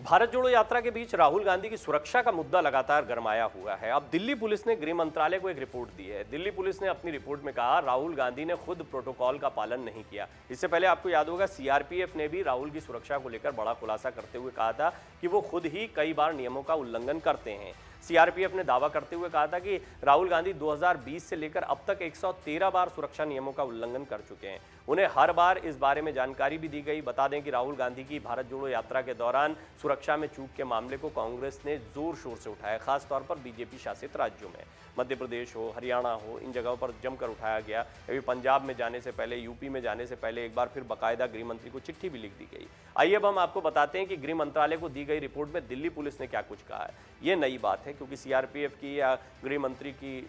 भारत जोड़ो यात्रा के बीच राहुल गांधी की सुरक्षा का मुद्दा लगातार गरमाया हुआ है। अब दिल्ली पुलिस ने गृह मंत्रालय को एक रिपोर्ट दी है। दिल्ली पुलिस ने अपनी रिपोर्ट में कहा राहुल गांधी ने खुद प्रोटोकॉल का पालन नहीं किया। इससे पहले आपको याद होगा सीआरपीएफ ने भी राहुल की सुरक्षा को लेकर बड़ा खुलासा करते हुए कहा था कि वो खुद ही कई बार नियमों का उल्लंघन करते हैं। सीआरपीएफ ने दावा करते हुए कहा था कि राहुल गांधी 2020 से लेकर अब तक 113 बार सुरक्षा नियमों का उल्लंघन कर चुके हैं। उन्हें हर बार इस बारे में जानकारी भी दी गई। बता दें कि राहुल गांधी की भारत जोड़ो यात्रा के दौरान सुरक्षा में चूक के मामले को कांग्रेस ने जोर शोर से उठाया, खासतौर पर बीजेपी शासित राज्यों में। मध्य प्रदेश हो, हरियाणा हो, इन जगहों पर जमकर उठाया गया। अभी पंजाब में जाने से पहले, यूपी में जाने से पहले एक बार फिर बाकायदा गृह मंत्री को चिट्ठी भी लिख दी गई। आइए अब हम आपको बताते हैं कि गृह मंत्रालय को दी गई रिपोर्ट में दिल्ली पुलिस ने क्या कुछ कहा है। ये नई बात है क्योंकि सीआरपीएफ की या गृह मंत्री की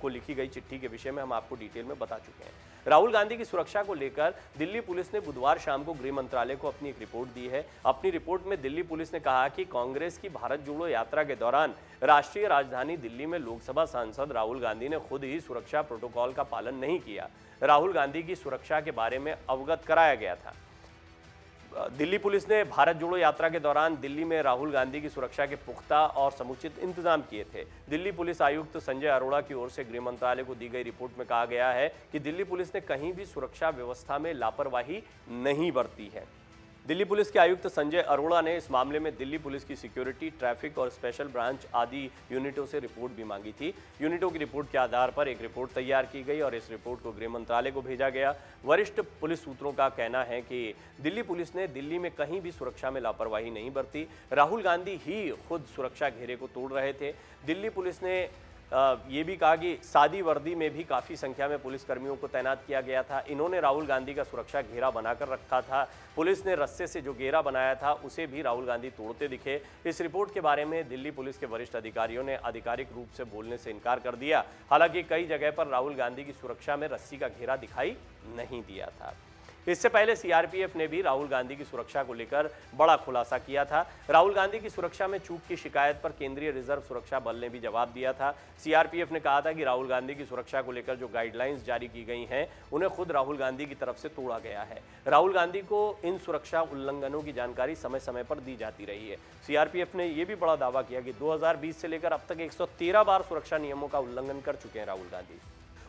को लिखी गई चिट्ठी के विषय में हम आपको डिटेल में बता चुके हैं। राहुल गांधी की सुरक्षा को लेकर दिल्ली पुलिस ने बुधवार शाम को गृह मंत्रालय को अपनी एक रिपोर्ट दी है। अपनी रिपोर्ट में दिल्ली पुलिस ने कहा कि कांग्रेस की भारत जोड़ो यात्रा के दौरान राष्ट्रीय राजधानी दिल्ली में लोकसभा सांसद राहुल गांधी ने खुद ही सुरक्षा प्रोटोकॉल का पालन नहीं किया। राहुल गांधी की सुरक्षा के बारे में अवगत कराया गया था। दिल्ली पुलिस ने भारत जोड़ो यात्रा के दौरान दिल्ली में राहुल गांधी की सुरक्षा के पुख्ता और समुचित इंतजाम किए थे। दिल्ली पुलिस आयुक्त संजय अरोड़ा की ओर से गृह मंत्रालय को दी गई रिपोर्ट में कहा गया है कि दिल्ली पुलिस ने कहीं भी सुरक्षा व्यवस्था में लापरवाही नहीं बरती है। दिल्ली पुलिस के आयुक्त संजय अरोड़ा ने इस मामले में दिल्ली पुलिस की सिक्योरिटी, ट्रैफिक और स्पेशल ब्रांच आदि यूनिटों से रिपोर्ट भी मांगी थी। यूनिटों की रिपोर्ट के आधार पर एक रिपोर्ट तैयार की गई और इस रिपोर्ट को गृह मंत्रालय को भेजा गया। वरिष्ठ पुलिस सूत्रों का कहना है कि दिल्ली पुलिस ने दिल्ली में कहीं भी सुरक्षा में लापरवाही नहीं बरती। राहुल गांधी ही खुद सुरक्षा घेरे को तोड़ रहे थे। दिल्ली पुलिस ने ये भी कहा कि सादी वर्दी में भी काफ़ी संख्या में पुलिसकर्मियों को तैनात किया गया था। इन्होंने राहुल गांधी का सुरक्षा घेरा बनाकर रखा था। पुलिस ने रस्से से जो घेरा बनाया था उसे भी राहुल गांधी तोड़ते दिखे। इस रिपोर्ट के बारे में दिल्ली पुलिस के वरिष्ठ अधिकारियों ने आधिकारिक रूप से बोलने से इनकार कर दिया। हालांकि कई जगह पर राहुल गांधी की सुरक्षा में रस्सी का घेरा दिखाई नहीं दिया था। इससे पहले सीआरपीएफ ने भी राहुल गांधी की सुरक्षा को लेकर बड़ा खुलासा किया था। राहुल गांधी की सुरक्षा में चूक की शिकायत पर केंद्रीय रिजर्व सुरक्षा बल ने भी जवाब दिया था। सीआरपीएफ ने कहा था कि राहुल गांधी की सुरक्षा को लेकर जो गाइडलाइंस जारी की गई हैं उन्हें खुद राहुल गांधी की तरफ से तोड़ा गया है। राहुल गांधी को इन सुरक्षा उल्लंघनों की जानकारी समय समय पर दी जाती रही है। सीआरपीएफ ने यह भी बड़ा दावा किया कि 2020 से लेकर अब तक 113 बार सुरक्षा नियमों का उल्लंघन कर चुके हैं राहुल गांधी।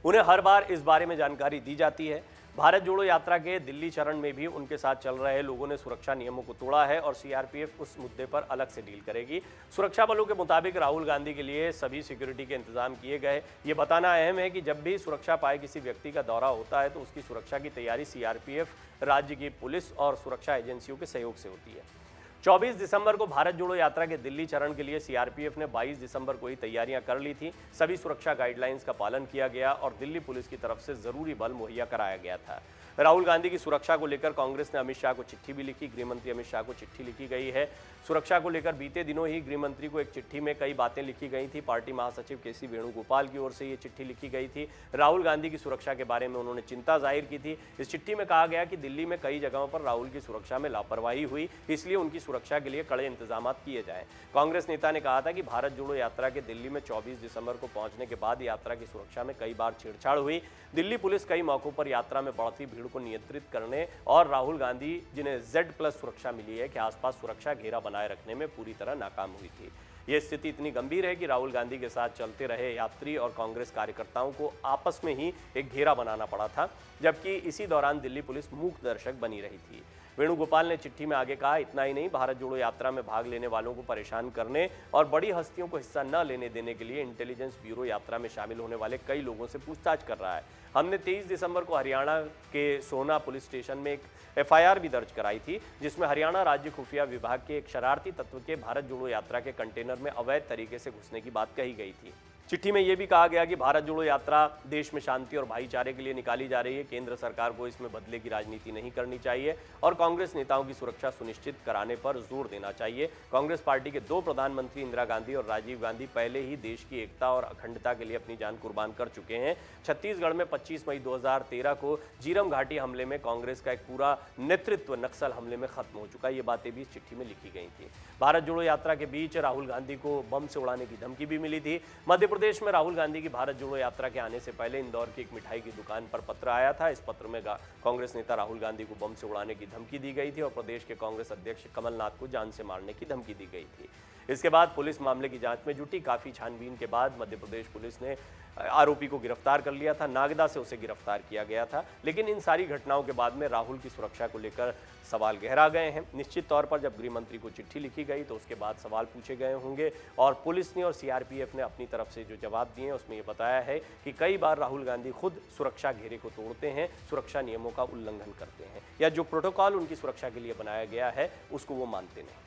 उन्हें हर बार इस बारे में जानकारी दी जाती है। भारत जोड़ो यात्रा के दिल्ली चरण में भी उनके साथ चल रहे लोगों ने सुरक्षा नियमों को तोड़ा है और सीआरपीएफ उस मुद्दे पर अलग से डील करेगी। सुरक्षा बलों के मुताबिक राहुल गांधी के लिए सभी सिक्योरिटी के इंतजाम किए गए। ये बताना अहम है कि जब भी सुरक्षा पाए किसी व्यक्ति का दौरा होता है तो उसकी सुरक्षा की तैयारी सीआरपीएफ, राज्य की पुलिस और सुरक्षा एजेंसियों के सहयोग से होती है। 24 दिसंबर को भारत जोड़ो यात्रा के दिल्ली चरण के लिए सीआरपीएफ ने 22 दिसंबर को ही तैयारियां कर ली थी। सभी सुरक्षा गाइडलाइंस का पालन किया गया और दिल्ली पुलिस की तरफ से जरूरी बल मुहैया कराया गया था। राहुल गांधी की सुरक्षा को लेकर कांग्रेस ने अमित शाह को चिट्ठी भी लिखी। गृह मंत्री अमित शाह को चिट्ठी लिखी गई है। सुरक्षा को लेकर बीते दिनों ही गृह मंत्री को एक चिट्ठी में कई बातें लिखी गई थी। पार्टी महासचिव केसी वेणुगोपाल की ओर से ये चिट्ठी लिखी गई थी। राहुल गांधी की सुरक्षा के बारे में उन्होंने चिंता जाहिर की थी। इस चिट्ठी में कहा गया कि दिल्ली में कई जगहों पर राहुल की सुरक्षा में लापरवाही हुई, इसलिए उनकी सुरक्षा के लिए कड़े इंतजाम किए जाएं। कांग्रेस नेता ने कहा था कि भारत जोड़ो यात्रा के दिल्ली में 24 दिसंबर को पहुंचने के बाद यात्रा की सुरक्षा में कई बार छेड़छाड़ हुई। दिल्ली पुलिस कई मौकों पर यात्रा में बढ़ती भीड़ को नियंत्रित करने और राहुल गांधी, जिन्हें Z+ सुरक्षा मिली है, के आसपास सुरक्षा घेरा बनाए रखने में पूरी तरह नाकाम हुई थी। यह स्थिति इतनी गंभीर है कि राहुल गांधी के साथ चलते रहे यात्री और कांग्रेस कार्यकर्ताओं को आपस में ही एक घेरा बनाना पड़ा था, जबकि इसी दौरान दिल्ली पुलिस मूक दर्शक बनी रही थी। वेणुगोपाल ने चिट्ठी में आगे कहा, इतना ही नहीं, भारत जोड़ो यात्रा में भाग लेने वालों को परेशान करने और बड़ी हस्तियों को हिस्सा न लेने देने के लिए इंटेलिजेंस ब्यूरो यात्रा में शामिल होने वाले कई लोगों से पूछताछ कर रहा है। हमने 23 दिसंबर को हरियाणा के सोना पुलिस स्टेशन में एक एफआईआर भी दर्ज कराई थी, जिसमें हरियाणा राज्य खुफिया विभाग के एक शरारती तत्व के भारत जोड़ो यात्रा के कंटेनर में अवैध तरीके से घुसने की बात कही गई थी। चिट्ठी में यह भी कहा गया कि भारत जोड़ो यात्रा देश में शांति और भाईचारे के लिए निकाली जा रही है। केंद्र सरकार को इसमें बदले की राजनीति नहीं करनी चाहिए और कांग्रेस नेताओं की सुरक्षा सुनिश्चित कराने पर जोर देना चाहिए। कांग्रेस पार्टी के 2 प्रधानमंत्री इंदिरा गांधी और राजीव गांधी पहले ही देश की एकता और अखंडता के लिए अपनी जान कुर्बान कर चुके हैं। छत्तीसगढ़ में 25 मई 2013 को जीरम घाटी हमले में कांग्रेस का एक पूरा नेतृत्व नक्सल हमले में खत्म हो चुका है। ये बातें भी इस चिट्ठी में लिखी गई थी। भारत जोड़ो यात्रा के बीच राहुल गांधी को बम से उड़ाने की धमकी भी मिली थी। मध्य प्रदेश में राहुल गांधी की भारत जोड़ो यात्रा के आने से पहले इंदौर की एक मिठाई की दुकान पर पत्र आया था। इस पत्र में कांग्रेस नेता राहुल गांधी को बम से उड़ाने की धमकी दी गई थी और प्रदेश के कांग्रेस अध्यक्ष कमलनाथ को जान से मारने की धमकी दी गई थी। इसके बाद पुलिस मामले की जांच में जुटी। काफी छानबीन के बाद मध्य प्रदेश पुलिस ने आरोपी को गिरफ्तार कर लिया था। नागदा से उसे गिरफ्तार किया गया था। लेकिन इन सारी घटनाओं के बाद में राहुल की सुरक्षा को लेकर सवाल गहरा गए हैं। निश्चित तौर पर जब गृह मंत्री को चिट्ठी लिखी गई तो उसके बाद सवाल पूछे गए होंगे और पुलिस ने और सीआरपीएफ ने अपनी तरफ से जो जवाब दिए उसमें ये बताया है कि कई बार राहुल गांधी खुद सुरक्षा घेरे को तोड़ते हैं, सुरक्षा नियमों का उल्लंघन करते हैं या जो प्रोटोकॉल उनकी सुरक्षा के लिए बनाया गया है उसको वो मानते नहीं।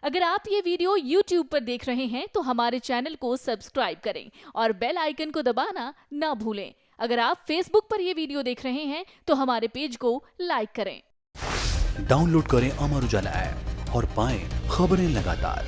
अगर आप ये वीडियो YouTube पर देख रहे हैं तो हमारे चैनल को सब्सक्राइब करें और बेल आइकन को दबाना ना भूलें। अगर आप Facebook पर ये वीडियो देख रहे हैं तो हमारे पेज को लाइक करें। डाउनलोड करें अमर उजाला ऐप और पाएं खबरें लगातार।